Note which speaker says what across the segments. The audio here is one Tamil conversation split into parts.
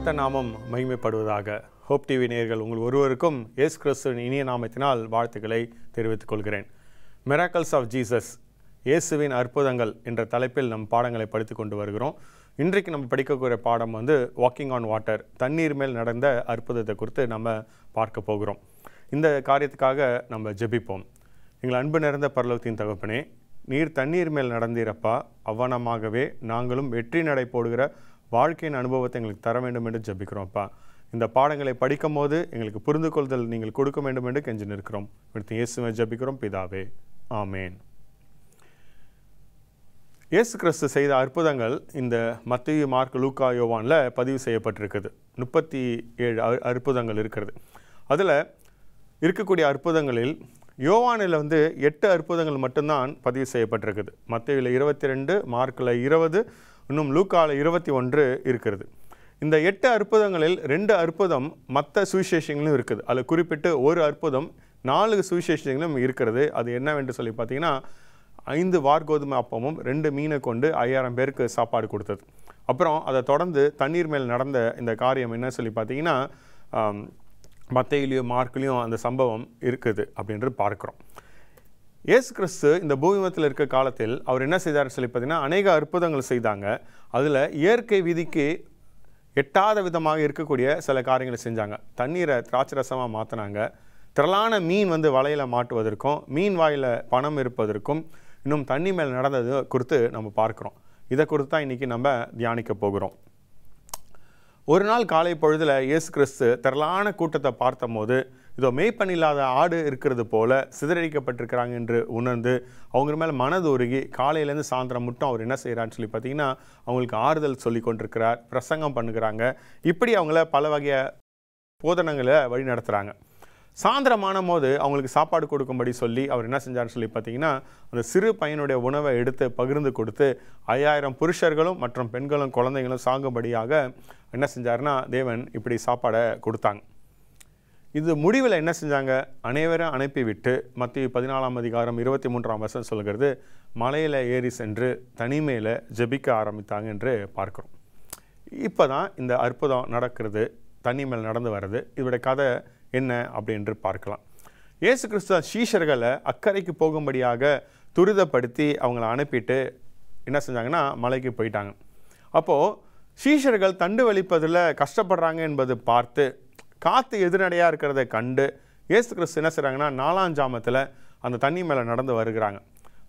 Speaker 1: கர்த்தர் நாமம் மகிமைப்படுவதாக. ஹோப் டிவி நேயர்கள் உங்கள் ஒருவருக்கும் இயேசு கிறிஸ்துவின் இனிய நாமத்தினால் வாழ்த்துக்களை தெரிவித்துக் கொள்கிறேன். மிராக்கிள்ஸ் ஆஃப் ஜீசஸ், இயேசுவின் அற்புதங்கள் என்ற தலைப்பில் நம் பாடங்களை படித்து கொண்டு வருகிறோம். இன்றைக்கு நம்ம படிக்கக்கூடிய பாடம் வாக்கிங் ஆன் வாட்டர், தண்ணீர் மேல் நடந்த அற்புதத்தை குறித்து நம்ம பார்க்க போகிறோம். இந்த காரியத்துக்காக நம்ம ஜெபிப்போம். எங்கள் அன்பு நிறைந்த பரலோகத்தின் தகப்பனே, நீர் தண்ணீர் மேல் நடந்தீரப்பா, அவ்வனமாகவே நாங்களும் வெற்றி நடை போடுகிற வாழ்க்கையின் அனுபவத்தை எங்களுக்கு தர வேண்டும் என்று ஜெபிக்கிறோம்ப்பா. இந்த பாடங்களை படிக்கும் போது எங்களுக்கு புரிந்து கொள்தல் நீங்கள் கொடுக்க வேண்டும் என்று கெஞ்சி நிற்கிறோம். இயேசுவை ஜெபிக்கிறோம் பிதாவே, ஆமேன். இயேசு கிறிஸ்து செய்த அற்புதங்கள் இந்த மத்தேயு, மார்க், லூக்கா, யோவானில் பதிவு செய்யப்பட்டிருக்குது. 37 அற்புதங்கள் இருக்கிறது. அதில் இருக்கக்கூடிய அற்புதங்களில் யோவானில் 8 அற்புதங்கள் மட்டும்தான் பதிவு செய்யப்பட்டிருக்குது. மத்தேயுவில் 22, மார்க்கில் 20, இன்னும் லூக்காவில் 21 இருக்கிறது. இந்த 8 அற்புதங்களில் 2 அற்புதம் மற்ற சுவிசேஷங்களும் இருக்குது. அதில் குறிப்பிட்டு ஒரு அற்புதம் 4 சுவிசேஷங்களும் இருக்கிறது. அது என்னவென்று சொல்லி பார்த்தீங்கன்னா, 5 வார்கோதுமை அப்பமும் 2 மீனை கொண்டு 5000 பேருக்கு சாப்பாடு கொடுத்தது. அப்புறம் அதை தொடர்ந்து தண்ணீர் மேல் நடந்த இந்த காரியம் என்ன சொல்லி பார்த்தீங்கன்னா, மத்தேயுலையும் மார்க்லேயும் அந்த சம்பவம் இருக்குது அப்படின்றது பார்க்குறோம். இயேசு கிறிஸ்து இந்த பூமிமத்தில் இருக்க காலத்தில் அவர் என்ன செய்தார்னு சொல்லி பார்த்தீங்கன்னா, அநேக அற்புதங்கள் செய்தாங்க. அதில் இயற்கை விதிக்கு எட்டாத விதமாக இருக்கக்கூடிய சில காரியங்களை செஞ்சாங்க. தண்ணீரை திராட்சை ரசமாக மாற்றினாங்க. திரளான மீன் வலையில் மாட்டுவதற்கும், மீன் வாயில் பணம் இருப்பதற்கும், இன்னும் தண்ணி மேல் நடந்தது குறித்து நம்ம பார்க்குறோம். இதை குறித்து தான் இன்றைக்கி நம்ம தியானிக்க போகிறோம். ஒரு நாள் காலை பொழுதில் இயேசு கிறிஸ்து திரளான கூட்டத்தை பார்த்தபோது, இதோ மேய்ப்பன் இல்லாத ஆடு இருக்கிறது போல சிதறடிக்கப்பட்டிருக்கிறாங்க என்று உணர்ந்து அவங்க மேலே மனது உருகி காலையிலேருந்து சாயந்தரம் மட்டும் அவர் என்ன செய்கிறான்னு சொல்லி பார்த்தீங்கன்னா, அவங்களுக்கு ஆறுதல் சொல்லி கொண்டிருக்கிறார், பிரசங்கம் பண்ணுகிறாங்க. இப்படி அவங்கள பல வகைய போதனங்களை வழி நடத்துகிறாங்க. சாயந்தரமான போது அவங்களுக்கு சாப்பாடு கொடுக்கும்படி சொல்லி அவர் என்ன செஞ்சார்னு சொல்லி பார்த்தீங்கன்னா, அந்த சிறு பையனுடைய உணவை எடுத்து பகிர்ந்து கொடுத்து 5000 புருஷர்களும் மற்றும் பெண்களும் குழந்தைகளும் சாகும்படியாக என்ன செஞ்சார்னா, தேவன் இப்படி சாப்பாடை கொடுத்தாங்க. இது முடிவில் என்ன செஞ்சாங்க, அனைவரும் அனுப்பிவிட்டு மத்தேயு 14 அதிகாரம் 23 வசனம் சொல்கிறது, மலையில் ஏறி சென்று தனிமையில் ஜெபிக்க ஆரம்பித்தாங்க என்று பார்க்குறோம். இப்போ தான் இந்த அற்புதம் நடக்கிறது, தண்ணி மேல் நடந்து வர்றது. இதோட கதை என்ன அப்படின்னு பார்க்கலாம். இயேசு கிறிஸ்து சீஷர்களை அக்கறைக்கு போகும்படியாக துரிதப்படுத்தி அவங்கள அனுப்பிட்டு என்ன செஞ்சாங்கன்னா, மலைக்கு போயிட்டாங்க. அப்போது சீஷர்கள் தண்டு வலிப்பதில் கஷ்டப்படுறாங்க என்பது பார்த்து, காற்று எதிர்நடையாக இருக்கிறத கண்டு இயேசு கிறிஸ்து என்ன செய்கிறாங்கன்னா, 4ஆம் ஜாமத்தில் அந்த தண்ணி மேலே நடந்து வருகிறாங்க.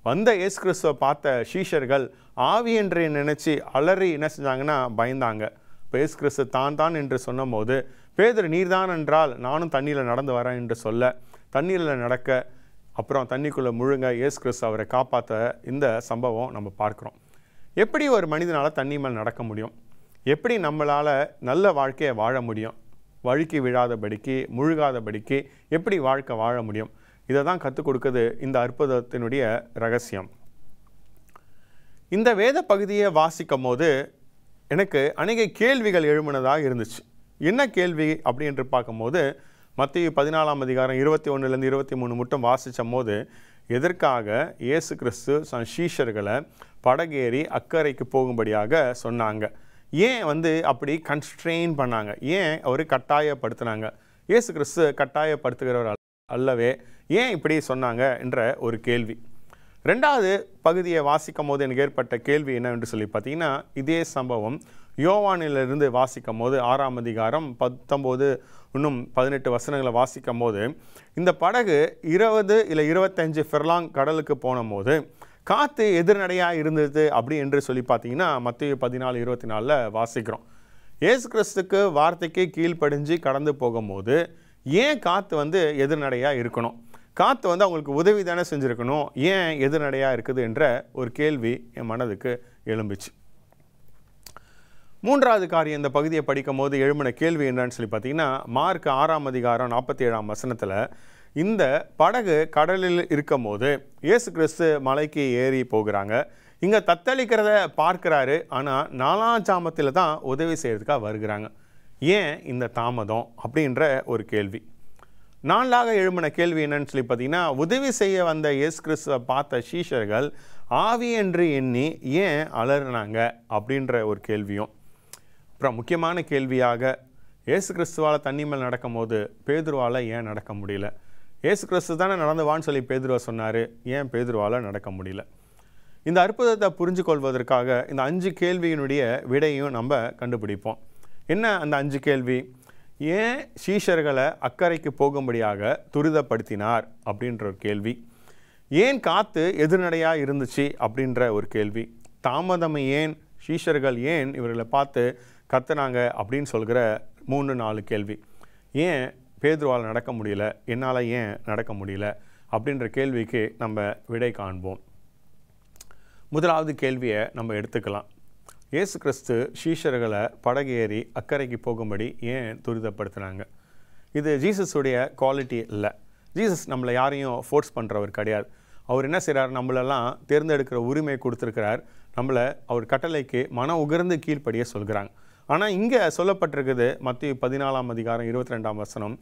Speaker 1: வந்த இயேசு கிறிஸ்துவை பார்த்த சீஷர்கள் ஆவி என்று நினச்சி அலறி என்ன செஞ்சாங்கன்னா, பயந்தாங்க. இப்போ இயேசு கிறிஸ்து தான் என்று சொன்னும் போது, பேதுரு நீர்தான் என்றால் நானும் தண்ணியில் நடந்து வரேன் என்று சொல்ல, தண்ணீரில் நடக்க, அப்புறம் தண்ணிக்குள்ளே முழுங்க இயேசு கிறிஸ்து அவரை காப்பாற்ற இந்த சம்பவம் நம்ம பார்க்குறோம். எப்படி ஒரு மனிதனால் தண்ணி மேல் நடக்க முடியும், எப்படி நம்மளால் நல்ல வாழ்க்கையை வாழ முடியும், வழுக்கி விழாதபடிக்கு முழுகாதபடிக்கு எப்படி வாழ்க்கை வாழ முடியும், இதை தான் கற்றுக் கொடுக்குது இந்த அற்புதத்தினுடைய ரகசியம். இந்த வேத பகுதியை வாசிக்கும் போது எனக்கு அநேக கேள்விகள் எழும்பினதாக இருந்துச்சு. என்ன கேள்வி அப்படி என்று பார்க்கும்போது, மத்தேயு 14 அதிகாரம் 21 23 மட்டும் வாசிக்கும் போது, எதற்காக இயேசு கிறிஸ்து சீஷர்களை படகேறி அக்கறைக்கு போகும்படியாக சொன்னாங்க, ஏன் அப்படி கன்ஸ்ட்ரெயின் பண்ணாங்க, ஏன் அவர் கட்டாயப்படுத்தினாங்க, இயேசு கிறிஸ்து கட்டாயப்படுத்துகிறவர் அல்லவே, ஏன் இப்படி சொன்னாங்க என்ற ஒரு கேள்வி. 2வது பகுதியை வாசிக்கும் போது எனக்கு ஏற்பட்ட கேள்வி என்னவென்று சொல்லி பார்த்தீங்கன்னா, இதே சம்பவம் யோவானிலிருந்து வாசிக்கும் போது 6ஆம் அதிகாரம் 19 இன்னும் 18 வசனங்களை வாசிக்கும் போது, இந்த படகு 20 இல்லை 25 ஃபெர்லாங் கடலுக்கு போன போது காற்று எதிர்நடையாக இருந்தது அப்படி என்று சொல்லி பார்த்தீங்கன்னா, மத்தேயு 14:24 வாசிக்கிறோம். இயேசு கிறிஸ்துக்கு வார்த்தைக்கு கீழ்ப்படிஞ்சு கடந்து போகும்போது ஏன் காற்று எதிர்நடையாக இருக்கணும், காற்று அவங்களுக்கு உதவி தானே செஞ்சுருக்கணும், ஏன் எதிர்நடையாக இருக்குது என்ற ஒரு கேள்வி என் மனதுக்கு எழும்பிச்சு. 3வது காரியம், இந்த பகுதியை படிக்கும் போது எழும்பின கேள்வி என்னன்னு சொல்லி பார்த்தீங்கன்னா, மார்க் 6ஆம் அதிகாரம் 47 வசனத்தில் இந்த படகு கடலில் இருக்கும் போது இயேசு கிறிஸ்து மலைக்கு ஏறி போகிறாங்க. இங்கே தத்தளிக்கிறத பார்க்குறாரு, ஆனால் 4ஆம் ஜாமத்தில் தான் உதவி செய்கிறதுக்காக வருகிறாங்க. ஏன் இந்த தாமதம் அப்படின்ற ஒரு கேள்வி. 4ஆக எழும்பின கேள்வி என்னன்னு சொல்லி பார்த்தீங்கன்னா, உதவி செய்ய வந்த இயேசு கிறிஸ்துவை பார்த்த சீஷர்கள் ஆவி என்று எண்ணி ஏன் அலறினாங்க அப்படின்ற ஒரு கேள்வியும். அப்புறம் முக்கியமான கேள்வியாக, இயேசு கிறிஸ்துவால் தண்ணி மேல் நடக்கும் போது பேதுருவால் ஏன் நடக்க முடியல? இயேசு கிறிஸ்து தானே நடந்துவான்னு சொல்லி பேதுருவை சொன்னார், ஏன் பேதுருவால் நடக்க முடியல? இந்த அற்புதத்தை புரிஞ்சு கொள்வதற்காக இந்த 5 கேள்வியினுடைய விடையும் நம்ம கண்டுபிடிப்போம். என்ன அந்த 5 கேள்வி? ஏன் சீஷர்களை அக்கறைக்கு போகும்படியாக துரிதப்படுத்தினார் அப்படின்ற ஒரு கேள்வி. ஏன் காற்று எதிர்நடையாக இருந்துச்சு அப்படின்ற ஒரு கேள்வி. தாமதம் ஏன், சீஷர்கள் ஏன் இவர்களை பார்த்து கத்துனாங்க அப்படின்னு சொல்கிற 3-4 கேள்வி. ஏன் பேதுருவால் நடக்க முடியல, என்னால் ஏன் நடக்க முடியல அப்படின்ற கேள்விக்கு நம்ம விடை காண்போம். முதலாவது கேள்வியை நம்ம எடுத்துக்கலாம். இயேசு கிறிஸ்து சீஷர்களை படகு ஏறி அக்கறைக்கு போகும்படி ஏன் துரிதப்படுத்துனாங்க? இது ஜீசஸுடைய குவாலிட்டி இல்லை. ஜீசஸ் நம்மளை யாரையும் ஃபோர்ஸ் பண்ணுறவர் கிடையாது. அவர் என்ன செய்கிறார், நம்மளெல்லாம் தேர்ந்தெடுக்கிற உரிமை கொடுத்துருக்கிறார். நம்மளை அவர் கட்டளைக்கு மன உகர்ந்து கீழ்ப்படிய சொல்கிறாங்க. ஆனால் இங்கே சொல்லப்பட்டிருக்குது மத்தேயு 14ஆம் அதிகாரம் 22ஆம் வசனம்,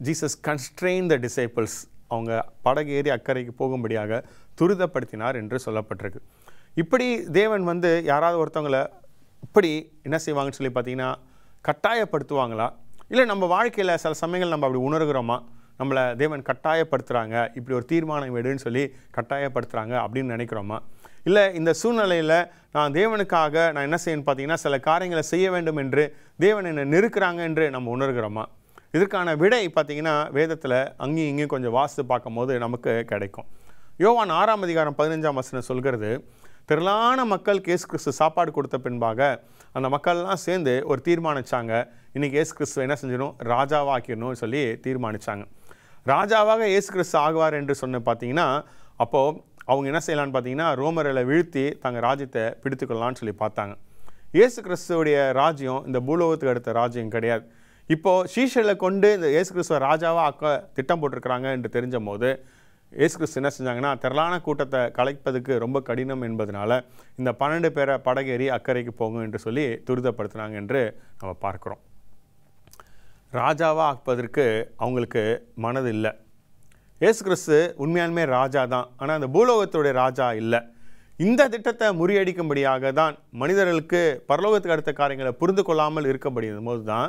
Speaker 1: ஜீசஸ் கன்ஸ்ட்ரெயின் த டிசைபிள்ஸ், அவங்க படகு ஏறி அக்கறைக்கு போகும்படியாக துரிதப்படுத்தினார் என்று சொல்லப்பட்டிருக்கு. இப்படி தேவன் யாராவது ஒருத்தவங்களை இப்படி என்ன செய்வாங்கன்னு சொல்லி பார்த்தீங்கன்னா கட்டாயப்படுத்துவாங்களா? இல்லை நம்ம வாழ்க்கையில் சில சமயங்கள் நம்ம அப்படி உணர்கிறோமா? நம்மளை தேவன் கட்டாயப்படுத்துகிறாங்க, இப்படி ஒரு தீர்மானம் எடுன்னு சொல்லி கட்டாயப்படுத்துகிறாங்க அப்படின்னு நினைக்கிறோமா? இல்லை இந்த சூழ்நிலையில் நான் தேவனுக்காக நான் என்ன செய்யணும்னு பார்த்தீங்கன்னா சில காரியங்களை செய்ய வேண்டும் என்று தேவன் என்னை நெருக்கிறாங்க என்று நம்ம உணர்கிறோமா? இதற்கான விடை பார்த்தீங்கன்னா வேதத்தில் அங்கேயும் இங்கேயும் கொஞ்சம் வாசித்து பார்க்கும்போது நமக்கு கிடைக்கும். யோவான் 6ஆம் அதிகாரம் 15ஆம் வசனம் சொல்கிறது, திரளான மக்கள் இயேசு கிறிஸ்து சாப்பாடு கொடுத்த பின்பாக அந்த மக்கள்லாம் சேர்ந்து ஒரு தீர்மானிச்சாங்க, இன்றைக்கி இயேசு கிறிஸ்துவை என்ன செஞ்சிடும், ராஜாவாக ஆக்கிடணும்னு சொல்லி தீர்மானித்தாங்க. ராஜாவாக இயேசு கிறிஸ்து ஆகுவார் என்று சொன்ன பார்த்தீங்கன்னா அப்போது அவங்க என்ன செய்யலான்னு பார்த்தீங்கன்னா ரோமர்களை வீழ்த்தி தங்கள் ராஜ்யத்தை பிடித்துக்கொள்ளலான்னு சொல்லி பார்த்தாங்க. இயேசு கிறிஸ்துவோடைய ராஜ்யம் இந்த பூலோகத்துக்கு அடுத்த ராஜ்யம் கிடையாது. இப்போது சீஷர்களை கொண்டு இந்த இயேசு கிறிஸ்துவ ராஜாவாக ஆக்க திட்டம் போட்டிருக்கிறாங்க என்று தெரிஞ்ச போது இயேசு கிறிஸ்து என்ன செஞ்சாங்கன்னா திரளான கூட்டத்தை கலைப்பதுக்கு ரொம்ப கடினம் என்பதனால இந்த 12 பேரை படகேறி அக்கறைக்கு போகும் என்று சொல்லி துரிதப்படுத்தினாங்க என்று நம்ம பார்க்குறோம். ராஜாவாக ஆக்குவதற்கு அவங்களுக்கு மனது இல்லை. இயேசு கிறிஸ்து உண்மையாலுமே ராஜா தான், ஆனால் அந்த பூலோகத்துடைய ராஜா இல்லை. இந்த திட்டத்தை முறியடிக்கும்படியாக தான் மனிதர்களுக்கு பரலோகத்துக்கு அடுத்த காரியங்களை புரிந்து கொள்ளாமல் இருக்கப்படுகிற போது தான்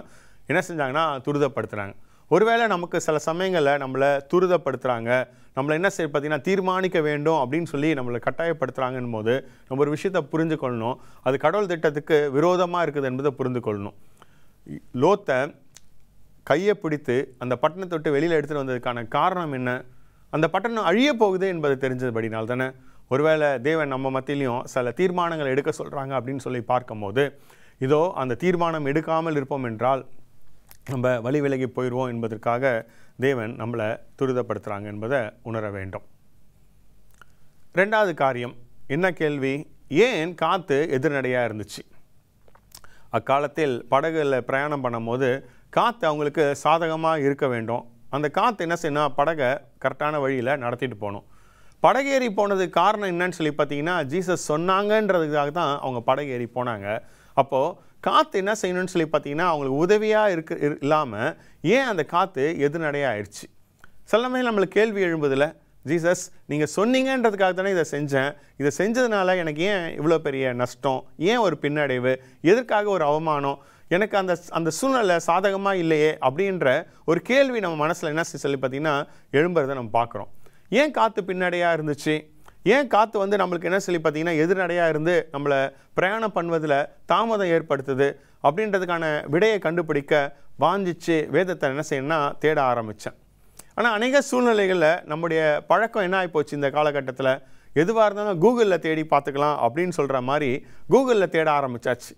Speaker 1: என்ன செஞ்சாங்கன்னா துரிதப்படுத்துகிறாங்க. ஒருவேளை நமக்கு சில சமயங்களில் நம்மளை துரிதப்படுத்துகிறாங்க, நம்மளை என்ன செய்ய பார்த்தீங்கன்னா தீர்மானிக்க வேண்டும் அப்படின்னு சொல்லி நம்மளை கட்டாயப்படுத்துகிறாங்கன்னு போது நம்ம ஒரு விஷயத்தை புரிந்து கொள்ளணும், அது கடவுள் திட்டத்துக்கு விரோதமாக இருக்குது என்பதை புரிந்து கொள்ளணும். லோத்தை கையை பிடித்து அந்த பட்டணத்தை விட்டு வெளியில் எடுத்துகிட்டு வந்ததுக்கான காரணம் என்ன? அந்த பட்டணம் அழிய போகுது என்பது தெரிஞ்சபடினால் தானே. ஒருவேளை தேவன் நம்ம மத்தியிலையும் சில தீர்மானங்களை எடுக்க சொல்கிறாங்க அப்படின்னு சொல்லி பார்க்கும்போது இதோ அந்த தீர்மானம் எடுக்காமல் இருப்போம் என்றால் நம்ம வழி விலகி போயிடுவோம் என்பதற்காக தேவன் நம்மளை துரிதப்படுத்துகிறாங்க என்பதை உணர வேண்டும். 2வது காரியம் என்ன கேள்வி? ஏன் காற்று எதிர்நடையாக இருந்துச்சு? அக்காலத்தில் படகுல பிரயாணம் பண்ணும்போது காற்று அவங்களுக்கு சாதகமாக இருக்க வேண்டும். அந்த காற்று என்ன செய்யணும், படகை கரெக்டான வழியில் நடத்திட்டு போகணும். படகேறி போனதுக்கு காரணம் என்னன்னு சொல்லி பார்த்தீங்கன்னா ஜீசஸ் சொன்னாங்கன்றதுக்காக தான் அவங்க படகேறி போனாங்க. அப்போது காற்று என்ன செய்யணும்னு சொல்லி பார்த்தீங்கன்னா அவங்களுக்கு உதவியாக இல்லாமல் ஏன் அந்த காற்று எதிர்நடையாகிடுச்சு? சில சமயம் நம்மளுக்கு கேள்வி எழும்புதில்லை, ஜீசஸ் நீங்கள் சொன்னீங்கன்றதுக்காக தானே இதை செஞ்சேன், இதை செஞ்சதுனால எனக்கு ஏன் இவ்வளோ பெரிய நஷ்டம், ஏன் ஒரு பின்னடைவு, எதற்காக ஒரு அவமானம், எனக்கு அந்த சூழ்நிலை சாதகமாக இல்லையே அப்படின்ற ஒரு கேள்வி நம்ம மனசில் என்ன சொல்லி பார்த்தீங்கன்னா எழும்புறதை நம்ம பார்க்குறோம். ஏன் காற்று பின்னடையாக இருந்துச்சு? ஏன் காற்று நம்மளுக்கு என்ன சொல்லி பார்த்தீங்கன்னா எதிர்நடையாக இருந்து நம்மளை பிரயாணம் பண்ணுவதில் தாமதம் ஏற்படுத்துது அப்படின்றதுக்கான விடையை கண்டுபிடிக்க வாஞ்சிச்சு வேதத்தை என்ன செய்யணும்னா தேட ஆரம்பித்தேன். ஆனால் அநேக சூழ்நிலைகளில் நம்முடைய பழக்கம் என்ன ஆகிப்போச்சு, இந்த காலகட்டத்தில் எதுவாக இருந்தாலும் கூகுளில் தேடி பார்த்துக்கலாம் அப்படின்னு சொல்கிற மாதிரி கூகுளில் தேட ஆரம்பித்தாச்சு.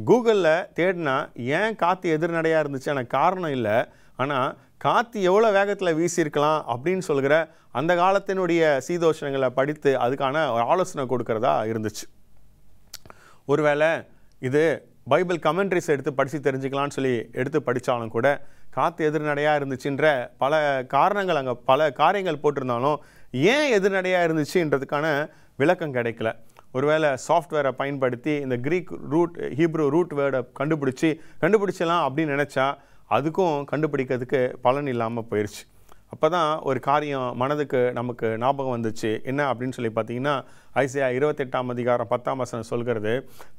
Speaker 1: கூகுளில் தேடினா ஏன் காற்று எதிர்நடையாக இருந்துச்சு எனக்கு காரணம் இல்லை, ஆனால் காற்று எவ்வளோ வேகத்தில் வீசியிருக்கலாம் அப்படின்னு சொல்கிற அந்த காலத்தினுடைய சீதோஷணங்களை படித்து அதுக்கான ஒரு ஆலோசனை கொடுக்கறதா இருந்துச்சு. ஒருவேளை இது பைபிள் கமெண்ட்ரிஸ் எடுத்து படித்து தெரிஞ்சுக்கலான்னு சொல்லி எடுத்து படித்தாலும் கூட காற்று எதிர்நடையாக இருந்துச்சுன்ற பல காரணங்கள் அங்கே பல காரியங்கள் போட்டிருந்தாலும் ஏன் எதிர்நடையாக இருந்துச்சுன்றதுக்கான விளக்கம் கிடைக்கல. ஒருவேளை சாஃப்ட்வேரை பயன்படுத்தி இந்த கிரீக் ரூட் ஹீப்ரூ ரூட் வேர்டை கண்டுபிடிச்சலாம் அப்படின்னு நினச்சா அதுக்கும் கண்டுபிடிக்கிறதுக்கு பலன் இல்லாமல் போயிடுச்சு. அப்போ தான் ஒரு காரியம் மனதுக்கு நமக்கு ஞாபகம் வந்துச்சு. என்ன அப்படின்னு சொல்லி பார்த்தீங்கன்னா, ஐசையா 28 அதிகாரம் 10 சொல்கிறது,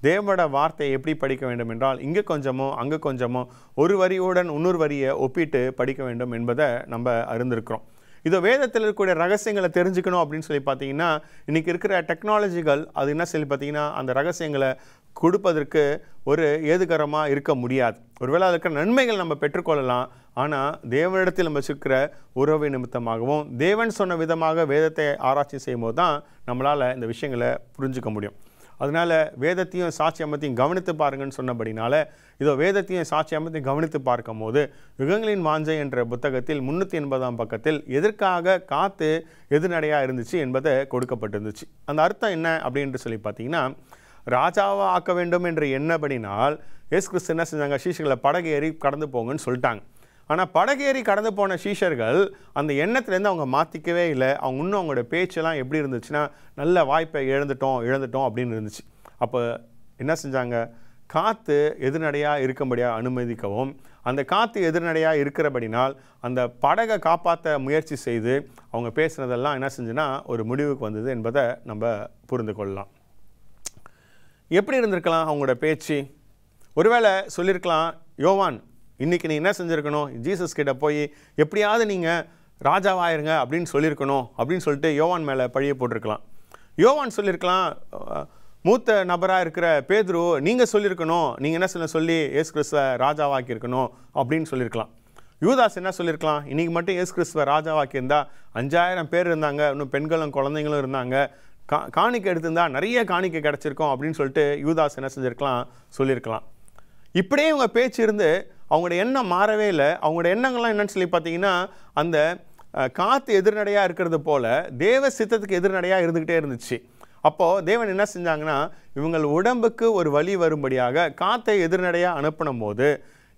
Speaker 1: தேவனோட வார்த்தையை எப்படி படிக்க வேண்டும் என்றால், இங்கே கொஞ்சமோ அங்கே கொஞ்சமோ ஒரு வரியுடன் இன்னொரு வரியை ஒப்பிட்டு படிக்க வேண்டும் என்பதை நம்ம அறிந்திருக்கிறோம். இதோ வேதத்தில் இருக்கக்கூடிய ரகசியங்களை தெரிஞ்சுக்கணும் அப்படின்னு சொல்லி பார்த்தீங்கன்னா, இன்றைக்கி இருக்கிற டெக்னாலஜிகள் அது என்ன சொல்லி பார்த்தீங்கன்னா, அந்த ரகசியங்களை கொடுப்பதற்கு ஒரு ஏதுகரமாக இருக்க முடியாது. ஒருவேளை அதுக்கு நன்மைகள் நம்ம பெற்றுக்கொள்ளலாம். ஆனால் தேவனிடத்தில் நம்ம வச்சுக்கிற உறவை நிமித்தமாகவும் தேவன் சொன்ன விதமாக வேதத்தை ஆராய்ச்சி செய்யும்போது தான் நம்மளால் இந்த விஷயங்களை புரிஞ்சுக்க முடியும். அதனால் வேதத்தையும் சாட்சியமத்தையும் கவனித்து பாருங்கன்னு சொன்னபடினால, இதோ வேதத்தையும் சாட்சியமத்தையும் கவனித்து பார்க்கும் போது யுகங்களின் வாஞ்சை என்ற புத்தகத்தில் 380 பக்கத்தில் எதற்காக காத்து எதிர்நடையாக இருந்துச்சு என்பதை கொடுக்கப்பட்டிருந்துச்சு. அந்த அர்த்தம் என்ன அப்படின்னு சொல்லி பார்த்தீங்கன்னா, ராஜாவாக ஆக்க வேண்டும் என்று எண்ணபடினால் இயேசு கிறிஸ்து என்ன செஞ்சாங்க, சீஷர்களை படகு ஏறி கடந்து போங்கன்னு சொல்லிட்டாங்க. ஆனால் படகேறி கடந்து போன சீஷர்கள் அந்த எண்ணத்துலேருந்து அவங்க மாற்றிக்கவே இல்லை. அவங்க இன்னும் அவங்களோட பேச்செல்லாம் எப்படி இருந்துச்சுன்னா, நல்ல வாய்ப்பை இழந்துட்டோம் அப்படின்னு இருந்துச்சு. அப்போ என்ன செஞ்சாங்க, காற்று எதிர்நடையாக இருக்கும்படியாக அனுமதிக்கவும், அந்த காற்று எதிர்நடையாக இருக்கிறபடினால் அந்த படகை காப்பாற்ற முயற்சி செய்து அவங்க பேசுனதெல்லாம் என்ன செஞ்சுன்னா ஒரு முடிவுக்கு வந்தது என்பதை நம்ம புரிந்து கொள்ளலாம். எப்படி இருந்திருக்கலாம் அவங்களோட பேச்சு? ஒருவேளை சொல்லியிருக்கலாம், யோவான் இன்றைக்கி நீ என்ன செஞ்சுருக்கணும், ஜீசஸ் கிட்ட போய் எப்படியாவது நீங்கள் ராஜாவாயிருங்க அப்படின்னு சொல்லியிருக்கணும் அப்படின்னு சொல்லிட்டு யோவான் மேலே பழியை போட்டிருக்கலாம். யோவான் சொல்லியிருக்கலாம், மூத்த நபராக இருக்கிற பேதுரு நீங்கள் சொல்லியிருக்கணும், நீங்கள் என்ன சொல்லி இயேசு கிறிஸ்துவை ராஜாவாக்கியிருக்கணும் அப்படின்னு சொல்லியிருக்கலாம். யூதாஸ் என்ன சொல்லியிருக்கலாம், இன்றைக்கி மட்டும் இயேசு கிறிஸ்துவை ராஜாவாக்கியிருந்தா 5000 பேர் இருந்தாங்க, இன்னும் பெண்களும் குழந்தைங்களும் இருந்தாங்க, காணிக்கை எடுத்திருந்தா நிறைய காணிக்கை கிடச்சிருக்கோம் அப்படின்னு சொல்லிட்டு யூதாஸ் என்ன செஞ்சுருக்கலாம், சொல்லியிருக்கலாம். இப்படியே இவங்க பேச்சு இருந்து அவங்களோட எண்ணம் மாறவே இல்லை. அவங்களோட எண்ணங்கள்லாம் என்னன்னு சொல்லி பார்த்தீங்கன்னா, அந்த காற்று எதிர்நடையாக இருக்கிறது போல் தேவ சித்தத்துக்கு எதிர்நடையாக இருந்துக்கிட்டே இருந்துச்சு. அப்போது தேவன் என்ன செஞ்சாங்கன்னா, இவங்கள் உடம்புக்கு ஒரு வழி வரும்படியாக காற்றை எதிர்நடையாக அனுப்பினும் போது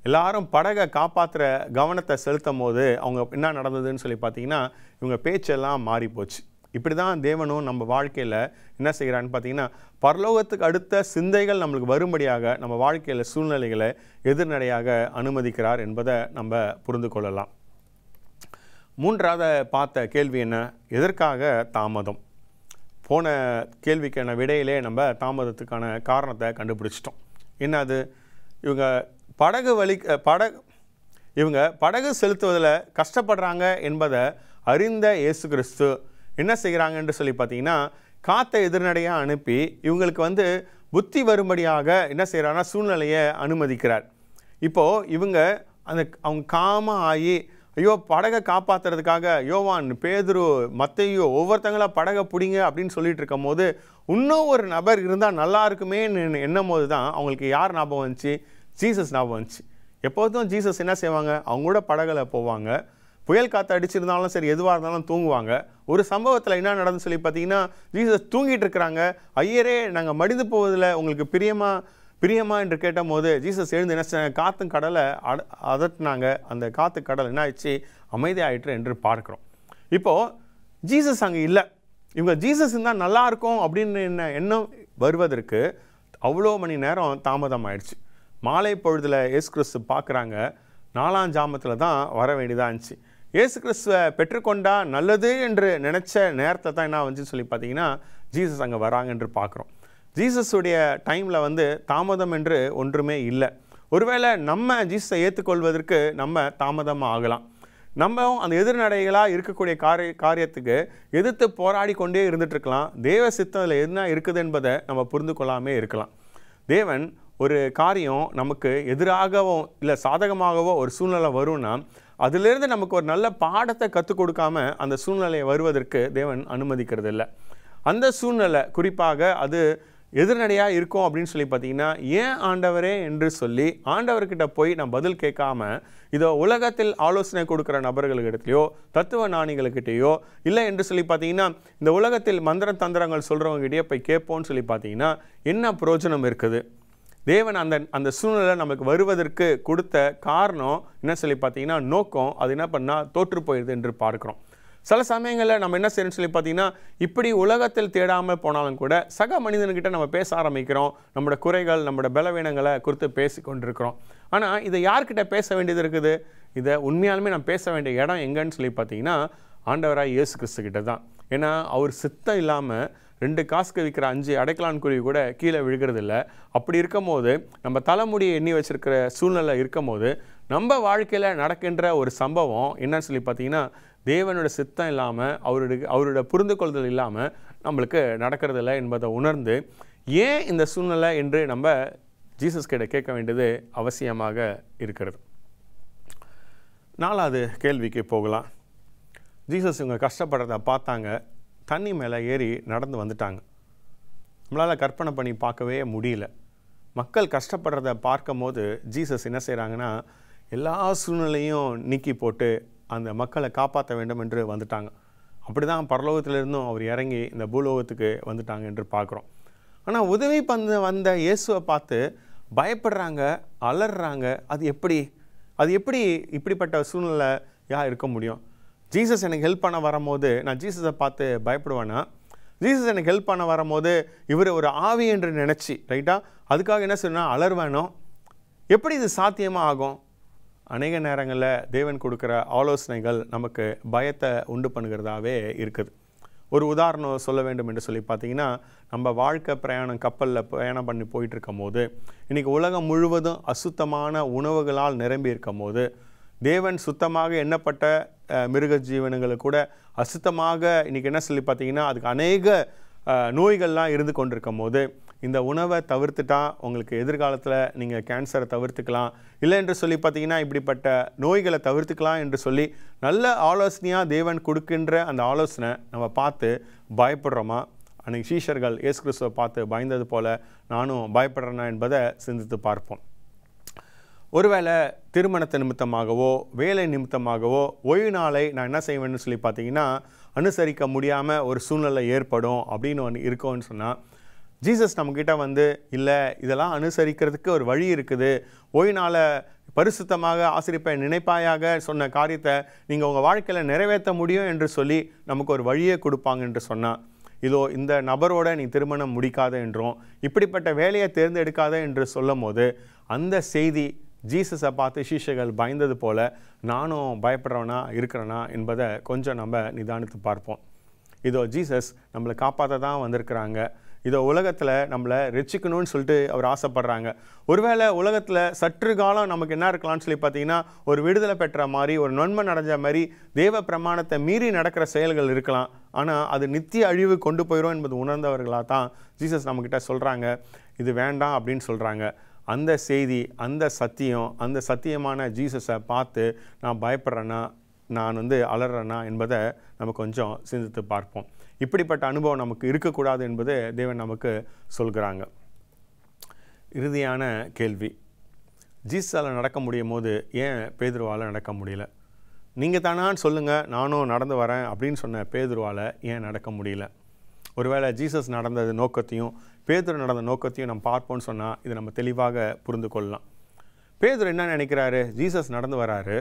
Speaker 1: எல்லாரும் படகை காப்பாற்றுற கவனத்தை செலுத்தும் போது அவங்க என்ன நடந்ததுன்னு சொல்லி பார்த்தீங்கன்னா, இவங்க பேச்செல்லாம் மாறி போச்சு. இப்படி தான் தேவனும் நம்ம வாழ்க்கையில் என்ன செய்கிறான்னு பார்த்தீங்கன்னா, பரலோகத்துக்கு அடுத்த சிந்தைகள் நம்மளுக்கு வரும்படியாக நம்ம வாழ்க்கையில் சூழ்நிலைகளை எதிர்நடையாக அனுமதிக்கிறார் என்பதை நம்ம புரிந்து கொள்ளலாம். மூன்றாவது பார்த்த கேள்வி என்ன, எதற்காக தாமதம்? போன கேள்விக்கான விடையிலே நம்ம தாமதத்துக்கான காரணத்தை கண்டுபிடிச்சிட்டோம். என்னது, இவங்க படகு செலுத்துவதில் கஷ்டப்படுறாங்க என்பதை அறிந்த இயேசு கிறிஸ்து என்ன செய்கிறாங்க என்று சொல்லி பார்த்தீங்கன்னா, காற்றை எதிர்நடையாக அனுப்பி இவங்களுக்கு புத்தி வரும்படியாக என்ன செய்கிறாங்கன்னா சூழ்நிலையை அனுமதிக்கிறார். இப்போது இவங்க அவங்க காமாக ஆகி, ஐயோ படகை காப்பாற்றுறதுக்காக யோவான், பேதுரு, மத்தேயு ஒவ்வொருத்தங்களாக படகை பிடிங்க அப்படின்னு சொல்லிட்டு இருக்கும் போது, இன்னும் ஒரு நபர் இருந்தால் நல்லா இருக்குமே எண்ணும் போது தான் அவங்களுக்கு யார் ஞாபகம் வந்துச்சு, ஜீசஸ் ஞாபகம் வந்துச்சு. எப்போதும் ஜீசஸ் என்ன செய்வாங்க, அவங்க கூட படகுல போவாங்க, புயல் காற்று அடிச்சிருந்தாலும் சரி எதுவாக இருந்தாலும் தூங்குவாங்க. ஒரு சம்பவத்தில் என்ன நடந்து சொல்லி பார்த்தீங்கன்னா, ஜீசஸ் தூங்கிட்டு இருக்கிறாங்க. ஐயரே நாங்கள் மடிந்து போவதில் உங்களுக்கு பிரியமா என்று கேட்டும் போது ஜீசஸ் எழுந்து என்ன செஞ்சாங்க, காற்று கடலை அதட்டினாங்க. அந்த காற்று கடல் என்ன ஆயிடுச்சு, அமைதியாயிற்று என்று பார்க்குறோம். இப்போது ஜீசஸ் அங்கே இல்லை. இவங்க ஜீசஸ் இருந்தால் நல்லாயிருக்கும் அப்படின்னு எண்ணம் வருவதற்கு அவ்வளோ மணி நேரம் தாமதம் ஆயிடுச்சு. மாலை பொழுதில் இயேசு கிறிஸ்து பார்க்குறாங்க. 4ஆம் ஜாமத்தில் தான் வர வேண்டியதாக இருந்துச்சு. இயேசு கிறிஸ்துவை பெற்றுக்கொண்டா நல்லது என்று நினச்ச நேரத்தில் தான் என்ன வந்துச்சு சொல்லி பார்த்தீங்கன்னா, ஜீசஸ் அங்கே வராங்க என்று பார்க்குறோம். ஜீசஸுடைய டைமில் தாமதம் என்று ஒன்றுமே இல்லை. ஒருவேளை நம்ம ஜீசஸை ஏற்றுக்கொள்வதற்கு நம்ம தாமதமாக ஆகலாம். நம்ம அந்த எதிர்நடைகளாக இருக்கக்கூடிய காரியத்துக்கு எதிர்த்து போராடி கொண்டே இருந்துகிட்ருக்கலாம். தேவ சித்தத்தில் என்ன இருக்குது என்பதை நம்ம புரிந்து கொள்ளாமே இருக்கலாம். தேவன் ஒரு காரியம் நமக்கு எதிராகவோ இல்லை சாதகமாகவோ ஒரு சூழ்நிலை வரும்னா, அதிலிருந்து நமக்கு ஒரு நல்ல பாடத்தை கற்றுக் கொடுக்காம அந்த சூழ்நிலையை வருவதற்கு தேவன் அனுமதிக்கிறது இல்லை. அந்த சூழ்நிலை குறிப்பாக அது எதிர்நடையாக இருக்கும் அப்படின்னு சொல்லி பார்த்தீங்கன்னா, ஏன் ஆண்டவரே என்று சொல்லி ஆண்டவர்கிட்ட போய் நான் பதில் கேட்காம இதோ உலகத்தில் ஆலோசனை கொடுக்குற நபர்களுக்கிட்டையோ தத்துவ ஞானிகளுக்கிட்டேயோ இல்லை என்று சொல்லி பார்த்தீங்கன்னா, இந்த உலகத்தில் மந்திர தந்திரங்கள் சொல்கிறவங்ககிட்டயே போய் கேட்போன்னு சொல்லி பார்த்தீங்கன்னா என்ன பிரயோஜனம் இருக்குது? தேவன் அந்த சூழ்நிலை நமக்கு வருவதற்கு கொடுத்த காரணம் என்ன சொல்லி பார்த்தீங்கன்னா, நோக்கம் அது என்ன பண்ணால் தோற்று போயிடுது என்று பார்க்குறோம். சில சமயங்களில் நம்ம என்ன செய்யணும்னு சொல்லி பார்த்தீங்கன்னா, இப்படி உலகத்தில் தேடாமல் போனாலும் கூட சக மனிதன்கிட்ட நம்ம பேச ஆரம்பிக்கிறோம். நம்மளோட குறைகள், நம்மளோட பலவீனங்களை குறித்து பேசி கொண்டிருக்கிறோம். ஆனால் இதை யார்கிட்ட பேச வேண்டியது இருக்குது? இதை உண்மையாலுமே நான் பேச வேண்டிய இடம் எங்கன்னு சொல்லி பார்த்தீங்கன்னா ஆண்டவராக இயேசு கிறிஸ்து கிட்ட தான். ஏன்னா அவர் சித்தம் இல்லாமல் 2 காசுக்கு விற்கிற 5 அடைக்கலான் குருவி கூட கீழே விழுகிறது இல்லை. அப்படி இருக்கும் போது நம்ம தலைமுடியை எண்ணி வச்சிருக்கிற சூழ்நிலை இருக்கும் போது நம்ம வாழ்க்கையில் நடக்கின்ற ஒரு சம்பவம் என்னன்னு சொல்லி பார்த்தீங்கன்னா தேவனோட சித்தம் இல்லாமல் அவரோட புரிந்து கொள்தல் இல்லாமல் நம்மளுக்கு நடக்கிறது இல்லை என்பதை உணர்ந்து ஏன் இந்த சூழ்நிலை என்று நம்ம ஜீசஸ் கிட்ட கேட்க வேண்டியது அவசியமாக இருக்கிறது. 4வது கேள்விக்கு போகலாம். ஜீசஸ் இவங்க கஷ்டப்படுறத பார்த்தாங்க, தண்ணி மேலே ஏறி நடந்து வந்துட்டாங்க. நம்மளால் கற்பனை பண்ணி பார்க்கவே முடியல. மக்கள் கஷ்டப்படுறத பார்க்கும் போது ஜீசஸ் என்ன செய்கிறாங்கன்னா எல்லா சூழ்நிலையும் நீக்கி போட்டு அந்த மக்களை காப்பாற்ற வேண்டும் என்று வந்துட்டாங்க. அப்படி தான் பரலோகத்திலிருந்தும் அவர் இறங்கி இந்த பூலோகத்துக்கு வந்துட்டாங்க என்று பார்க்குறோம். ஆனால் உதவி வந்த இயேசுவை பார்த்து பயப்படுறாங்க, அலறாங்க. அது எப்படி இப்படிப்பட்ட சூழ்நிலையாக இருக்க முடியும்? ஜீசஸ் எனக்கு ஹெல்ப் பண்ண வரும்போது நான் ஜீசஸை பார்த்து பயப்படுவேன்னா, ஜீசஸ் எனக்கு ஹெல்ப் பண்ண வரும்போது இவர் ஒரு ஆவி என்று நினச்சி ரைட்டா அதுக்காக என்ன சொன்னால் அலர்வேனோ? எப்படி இது சாத்தியமாக ஆகும்? அநேக நேரங்களில் தேவன் கொடுக்குற ஆலோசனைகள் நமக்கு பயத்தை உண்டு பண்ணுகிறதாவே இருக்குது. ஒரு உதாரணம் சொல்ல வேண்டும் என்று சொல்லி பார்த்தீங்கன்னா, நம்ம வாழ்க்கை பிரயாணம் கப்பலில் பிரயாணம் பண்ணி போயிட்டு இருக்கும் போது இன்றைக்கி உலகம் முழுவதும் அசுத்தமான உணவுகளால் நிரம்பி இருக்கும் போது தேவன் சுத்தமாக எண்ணப்பட்ட மிருக ஜீவனங்களை கூட அசுத்தமாக இன்றைக்கி என்ன சொல்லி பார்த்தீங்கன்னா அதுக்கு அநேக நோய்கள்லாம் இருந்து கொண்டிருக்கும் போது இந்த உணவை தவிர்த்துட்டா உங்களுக்கு எதிர்காலத்தில் நீங்கள் கேன்சரை தவிர்த்துக்கலாம், இல்லை என்று சொல்லி பார்த்தீங்கன்னா இப்படிப்பட்ட நோய்களை தவிர்த்துக்கலாம் என்று சொல்லி நல்ல ஆலோசனையாக தேவன் கொடுக்கின்ற அந்த ஆலோசனை நம்ம பார்த்து பயப்படுறோமா? அன்றைக்கி சீஷர்கள் இயேசு கிறிஸ்துவை பார்த்து பயந்தது போல் நானும் பயப்படுறேனா என்பதை சிந்தித்து பார்ப்போம். ஒருவேளை திருமணத்தை நிமித்தமாகவோ வேலை நிமித்தமாகவோ ஓய்வு நாளை நான் என்ன செய்வேன்னு சொல்லி பார்த்தீங்கன்னா அனுசரிக்க முடியாமல் ஒரு சூழ்நிலை ஏற்படும் அப்படின்னு ஒன்று இருக்கோன்னு சொன்னால் ஜீசஸ் நம்மக்கிட்ட வந்து இல்லை இதெல்லாம் அனுசரிக்கிறதுக்கு ஒரு வழி இருக்குது, ஓய்வு நாளை பரிசுத்தமாக ஆசிரிப்பை நினைப்பாயாக சொன்ன காரியத்தை நீங்கள் உங்கள் வாழ்க்கையில் நிறைவேற்ற முடியும் என்று சொல்லி நமக்கு ஒரு வழியை கொடுப்பாங்க என்று சொன்னால், இதோ இந்த நபரோட நீ திருமணம் முடிக்காத என்றும் இப்படிப்பட்ட வேலையை தேர்ந்தெடுக்காத என்று சொல்லும் போது அந்த செய்தி ஜீசஸை பார்த்து சீஷர்கள் பயந்தது போல் நானும் பயப்படுறவனா இருக்கிறேனா என்பதை கொஞ்சம் நம்ம நிதானித்து பார்ப்போம். இதோ ஜீசஸ் நம்மளை காப்பாற்ற தான் வந்திருக்கிறாங்க. இதோ உலகத்தில் நம்மளை ரட்சிக்கணும்னு சொல்லிட்டு அவர் ஆசைப்படுறாங்க. ஒருவேளை உலகத்தில் சற்று காலம் நமக்கு என்ன இருக்கலாம்னு சொல்லி பார்த்தீங்கன்னா ஒரு விடுதலை பெற்ற மாதிரி ஒரு நன்மை அடைஞ்ச மாதிரி தேவ பிரமாணத்தை மீறி நடக்கிற செயல்கள் இருக்கலாம். ஆனால் அது நித்திய அழிவு கொண்டு போயிடும் என்பது உணர்ந்தவர்களாக தான் ஜீசஸ் நம்மக்கிட்ட சொல்கிறாங்க இது வேண்டாம் அப்படின்னு சொல்கிறாங்க. அந்த செய்தி, அந்த சத்தியம், அந்த சத்தியமான ஜீசஸை பார்த்து நான் பயப்படுறேன்னா, நான் அலறேன்னா என்பதை நம்ம கொஞ்சம் சிந்தித்து பார்ப்போம். இப்படிப்பட்ட அனுபவம் நமக்கு இருக்கக்கூடாது என்பது தேவன் நமக்கு சொல்கிறாங்க. இறுதியான கேள்வி, ஜீசஸால் நடக்க முடியும் போது ஏன் பேதுருவால் நடக்க முடியல? நீங்கள் தானான்னு சொல்லுங்கள், நானும் நடந்து வரேன் அப்படின்னு சொன்ன பேதுருவால் ஏன் நடக்க முடியல? ஒருவேளை ஜீசஸ் நடந்தது நோக்கத்தையும் பேதுரு நடந்த நோக்கத்தையும் நம்ம பார்ப்போம்னு சொன்னால் இதை நம்ம தெளிவாக புரிந்து கொள்ளலாம். பேதுரு என்ன நினைக்கிறாரு? ஜீசஸ் நடந்து வராரு,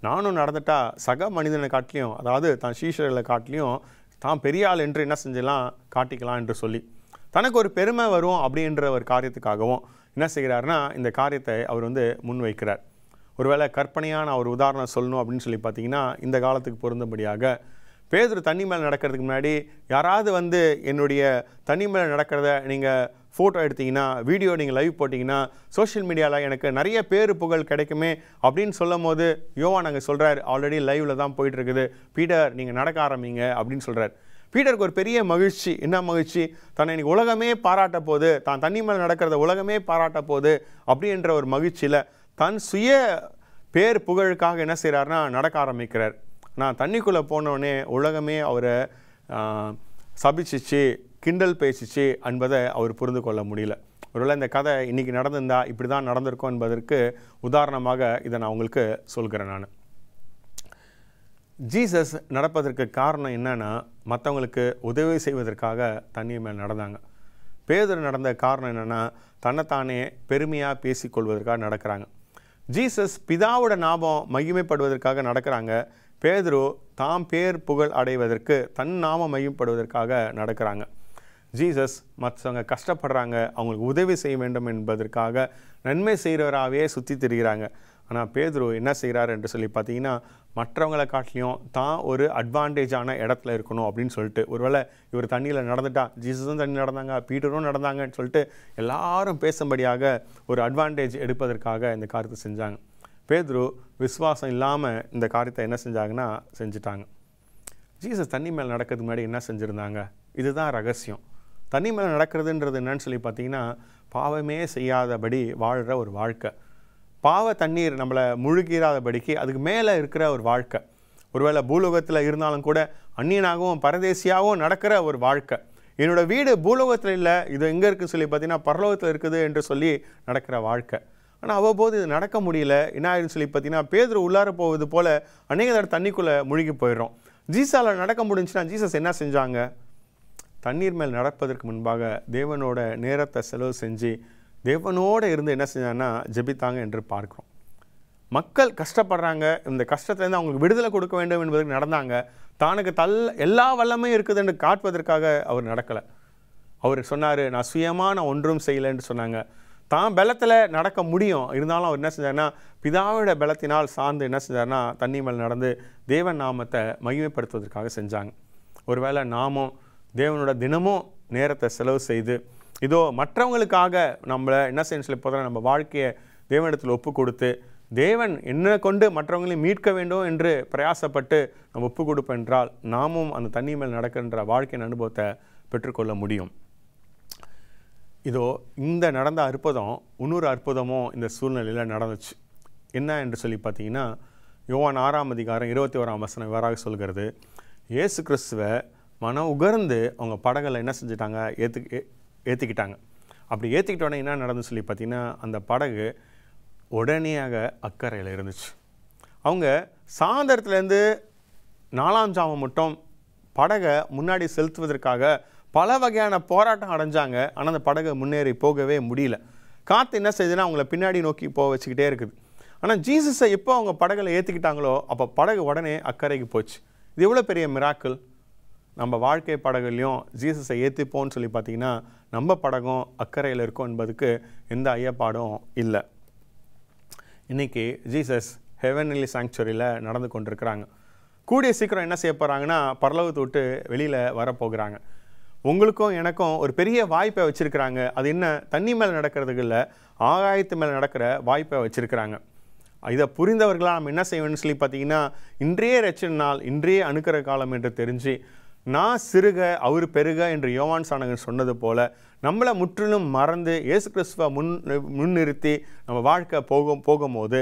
Speaker 1: நானும் நடந்துட்டா சக மனிதனை காட்டிலையும், அதாவது தான் சீஷர்களை காட்டிலையும் தான் பெரிய ஆள் என்று என்ன செஞ்சலாம் காட்டிக்கலாம் என்று சொல்லி தனக்கு ஒரு பெருமை வரும் அப்படின்ற ஒரு காரியத்துக்காகவும் என்ன செய்கிறாருன்னா இந்த காரியத்தை அவர் முன் வைக்கிறார். ஒருவேளை கற்பனையான ஒரு உதாரணம் சொல்லணும் அப்படின்னு சொல்லி பார்த்தீங்கன்னா இந்த காலத்துக்கு பொருந்தபடியாக பேதுரு தண்ணி மேலே நடக்கிறதுக்கு முன்னாடி யாராவது என்னுடைய தண்ணி மேலே நடக்கிறத நீங்கள் ஃபோட்டோ எடுத்தீங்கன்னா, வீடியோ நீங்கள் லைவ் போட்டிங்கன்னா சோஷியல் மீடியாவில் எனக்கு நிறைய பேர் புகழ் கிடைக்குமே அப்படின்னு சொல்லும் போது யோவான் அங்கே சொல்கிறார், ஆல்ரெடி லைவில் தான் போயிட்டுருக்குது, பீட்டர் நீங்கள் நடக்க ஆரம்பிங்க அப்படின்னு சொல்கிறார். பீட்டருக்கு ஒரு பெரிய மகிழ்ச்சி. என்ன மகிழ்ச்சி? தன்னை இன்னைக்கு உலகமே பாராட்ட போது, தான் தண்ணி மேலே நடக்கிறத உலகமே பாராட்ட போது அப்படின்ற ஒரு மகிழ்ச்சியில் தன் சுய பேர் புகழுக்காக என்ன செய்கிறாருன்னா நடக்க ஆரம்பிக்கிறார். நான் தண்ணிக்குள்ளே போனோடனே உலகமே அவரை சபிச்சிச்சு, கிண்டல் பேசிச்சு என்பதை அவர் புரிந்து கொள்ள முடியல. ஒருவேளை இந்த கதை இன்றைக்கி நடந்திருந்தா இப்படி தான் நடந்திருக்கும் என்பதற்கு உதாரணமாக இதை நான் உங்களுக்கு சொல்கிறேன். நான் ஜீசஸ் நடப்பதற்கு காரணம் என்னன்னா மற்றவங்களுக்கு உதவி செய்வதற்காக தண்ணி மேல் நடந்தாங்க. பேதுரு நடந்த காரணம் என்னென்னா தன்னைத்தானே பெருமையாக பேசிக்கொள்வதற்காக நடக்கிறாங்க. ஜீசஸ் பிதாவோட நாமம் மகிமைப்படுவதற்காக நடக்கிறாங்க. பேதுரு தாம் பேர் புகழ் அடைவதற்கு தன் நாமம் மகிமைப்படுவதற்காக நடக்கிறாங்க. ஜீசஸ் மற்றவங்க கஷ்டப்படுறாங்க, அவங்களுக்கு உதவி செய்ய வேண்டும் என்பதற்காக நன்மை செய்கிறவராகவே சுற்றி திரிகிறாங்க. ஆனால் பேதுரு என்ன செய்கிறார் என்று சொல்லி பார்த்தீங்கன்னா, மற்றவங்களை காட்டிலையும் தான் ஒரு அட்வான்டேஜான இடத்துல இருக்கணும் அப்படின்னு சொல்லிட்டு, ஒருவேளை இவர் தண்ணியில் நடந்துட்டா, ஜீசஸும் தண்ணி நடந்தாங்க, பீட்டரும் நடந்தாங்கன்னு சொல்லிட்டு எல்லாரும் பேசும்படியாக ஒரு அட்வான்டேஜ் எடுப்பதற்காக இந்த காரியத்தை செஞ்சாங்க. பேதுரு விசுவாசம் இல்லாமல் இந்த காரியத்தை என்ன செஞ்சாங்கன்னா செஞ்சுட்டாங்க. ஜீசஸ் தண்ணி மேலே நடக்கிறதுக்கு முன்னாடி என்ன செஞ்சுருந்தாங்க? இதுதான் ரகசியம். தண்ணி மேலே நடக்கிறதுன்றது என்னன்னு சொல்லி பார்த்தீங்கன்னா, பாவமே செய்யாதபடி வாழ்கிற ஒரு வாழ்க்கை. பாவ தண்ணீர் நம்மளை முழுகிறாதபடிக்கு அதுக்கு மேலே இருக்கிற ஒரு வாழ்க்கை. ஒருவேளை பூலோகத்தில் இருந்தாலும் கூட அந்நியனாகவும் பரதேசியாகவும் நடக்கிற ஒரு வாழ்க்கை. என்னோடய வீடு பூலோகத்தில் இல்லை, இது எங்கே இருக்குதுன்னு சொல்லி பார்த்தீங்கன்னா பரலோகத்தில் இருக்குது என்று சொல்லி நடக்கிற வாழ்க்கை. ஆனால் அவ்வப்போது இது நடக்க முடியல. என்ன ஆயிடுன்னு சொல்லி பார்த்தீங்கன்னா, பேதுரு உள்ளார போவது போல் அநேக தடவை தண்ணிக்குள்ளே முழுகி போயிடும். ஜீசாவில் நடக்க முடிஞ்சுன்னா ஜீசஸ் என்ன செஞ்சாங்க? தண்ணீர் மேல் நடப்பதற்கு முன்பாக தேவனோட நேரத்தை செலவு செஞ்சு தேவனோடு இருந்து என்ன செஞ்சாங்கன்னா ஜெபித்தாங்க என்று பார்க்குறோம். மக்கள் கஷ்டப்படுறாங்க, இந்த கஷ்டத்துலேருந்து அவங்களுக்கு விடுதலை கொடுக்க வேண்டும் என்பதற்கு நடந்தாங்க. தானுக்கு எல்லா வல்லமையும் இருக்குது என்று காட்டுவதற்காக அவர் நடக்கலை. அவர் சொன்னார், நான் சுயமாக ஒன்றும் செய்யலைன்னு சொன்னாங்க. தான் பலத்தில் நடக்க முடியும், இருந்தாலும் அவர் என்ன செஞ்சார்னா பிதாவோட பலத்தினால் சார்ந்து என்ன செஞ்சார்னா தண்ணி மேல் நடந்து தேவன் நாமத்தை மகிமைப்படுத்துவதற்காக செஞ்சாங்க. ஒருவேளை நாமும் தேவனோட தினமும் நேரத்தை செலவு செய்து இதோ மற்றவங்களுக்காக நம்மளை என்ன செய்யணும் சொல்லி போதும் நம்ம வாழ்க்கையை தேவனிடத்தில் ஒப்பு கொடுத்து தேவன் என்ன கொண்டு மற்றவங்களையும் மீட்க வேண்டும் என்று பிரயாசப்பட்டு நம்ம ஒப்பு கொடுப்போம் என்றால் நாமும் அந்த தண்ணி மேல் நடக்கின்ற வாழ்க்கையின் அனுபவத்தை பெற்றுக்கொள்ள முடியும். இதோ இந்த நடந்த அற்புதம் இன்னொரு அற்புதமும் இந்த சூழ்நிலையில் நடந்துச்சு. என்ன என்று சொல்லி பார்த்தீங்கன்னா, யோவான் 6ஆம் அதிகாரம் 21ஆம் வசனம் இவ்வாறாக சொல்கிறது, இயேசு கிறிஸ்துவை மனம் உகர்ந்து அவங்க படகுல என்ன செஞ்சுட்டாங்க? ஏற்றிக்கிட்டாங்க. அப்படி ஏற்றிக்கிட்டோன்னே என்ன நடந்துன்னு சொல்லி பார்த்தீங்கன்னா, அந்த படகு உடனேயாக அக்கறையில் இருந்துச்சு. அவங்க சாயந்தரத்துலேருந்து 4ஆம் ஜாமம் மட்டும் படகை முன்னாடி செலுத்துவதற்காக பல வகையான போராட்டம் அடைஞ்சாங்க. ஆனால் அந்த படகு முன்னேறி போகவே முடியல. காற்று என்ன செய்யுதுன்னா அவங்கள பின்னாடி நோக்கி போக வச்சுக்கிட்டே இருக்குது. ஆனால் ஜீசஸை எப்போ அவங்க படகுல ஏற்றிக்கிட்டாங்களோ அப்போ படகு உடனே அக்கறைக்கு போச்சு. இது எவ்வளோ பெரிய மிராக்கிள்! நம்ம வாழ்க்கை படகுலையும் ஜீசஸை ஏற்றிப்போன்னு சொல்லி பார்த்தீங்கன்னா நம்ம படகும் அக்கறையில் இருக்கும் என்பதுக்கு எந்த ஐயப்பாடும் இல்லை. இன்றைக்கி ஜீசஸ் ஹெவன்லி சாங்சுவரியில் நடந்து கொண்டிருக்கிறாங்க. கூடிய சீக்கிரம் என்ன செய்ய போகிறாங்கன்னா பரலோகத்தை விட்டு வெளியில் வரப்போகிறாங்க. உங்களுக்கும் எனக்கும் ஒரு பெரிய வாய்ப்பை வச்சுருக்கிறாங்க. அது என்ன? தண்ணி மேலே நடக்கிறதுக்கு இல்லை, ஆகாயத்து மேலே நடக்கிற வாய்ப்பை வச்சுருக்கிறாங்க. இதை புரிந்தவர்களாக நம்ம என்ன செய்வோம்னு சொல்லி பார்த்தீங்கன்னா, இன்றைய ரட்சண நாள், இன்றைய அணுக்கிற காலம் என்று தெரிஞ்சு நான் சிறுக அவர் பெருக என்று யோவான் சாணகன் சொன்னது போல நம்மளை முற்றிலும் மறந்து இயேசு கிறிஸ்துவை முன்னிறுத்தி நம்ம வாழ்க்கை போகும்போது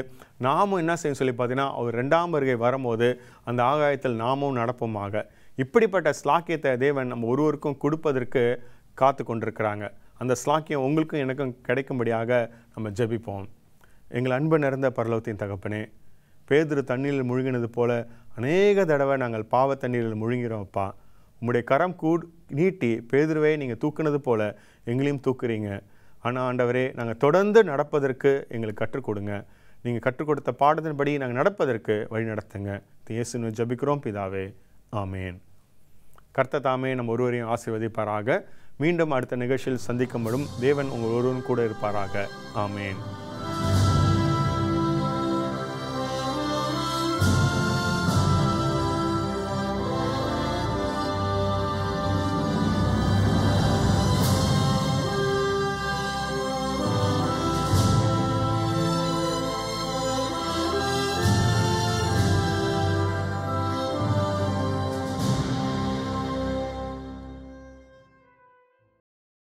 Speaker 1: நாமும் என்ன செய்யும் சொல்லி பார்த்தீங்கன்னா அவர் 2ஆம் வருகை வரும்போது அந்த ஆகாயத்தில் நாமும் நடப்போமாக. இப்படிப்பட்ட ஸ்லாக்கியத்தை தேவன் நம்ம ஒருவருக்கும் கொடுப்பதற்கு காத்து கொண்டிருக்கிறாங்க. அந்த ஸ்லாக்கியம் உங்களுக்கும் எனக்கும் கிடைக்கும்படியாக நம்ம ஜெபிப்போம். எங்கள் அன்பு நிறைந்த பரலோகத்தின் தகப்பனே, பேதுரு தண்ணீரில் முழுகினது போல அநேக தடவை நாங்கள் பாவ தண்ணீரில் முழுங்கிறோம்ப்பா. உம்முடைய கரம் நீட்டி பேதுருவை நீங்கள் தூக்குனது போல எங்களையும் தூக்குறீங்க. ஆனால் ஆண்டவரே, நாங்கள் தொடர்ந்து நடப்பதற்கு எங்களுக்கு கற்றுக் கொடுங்க. நீங்கள் கற்றுக் கொடுத்த பாடத்தின்படி நாங்கள் நடப்பதற்கு வழி நடத்துங்க. இயேசுவை ஜெபிக்கிறோம் பிதாவே, ஆமேன். கர்த்தர் தாமே நம்ம ஒருவரையும் ஆசீர்வதிப்பாராக. மீண்டும் அடுத்த நிகழ்ச்சியில் சந்திக்கும்படும் தேவன் உங்கள் ஒருவரும் கூட இருப்பாராக. ஆமேன்.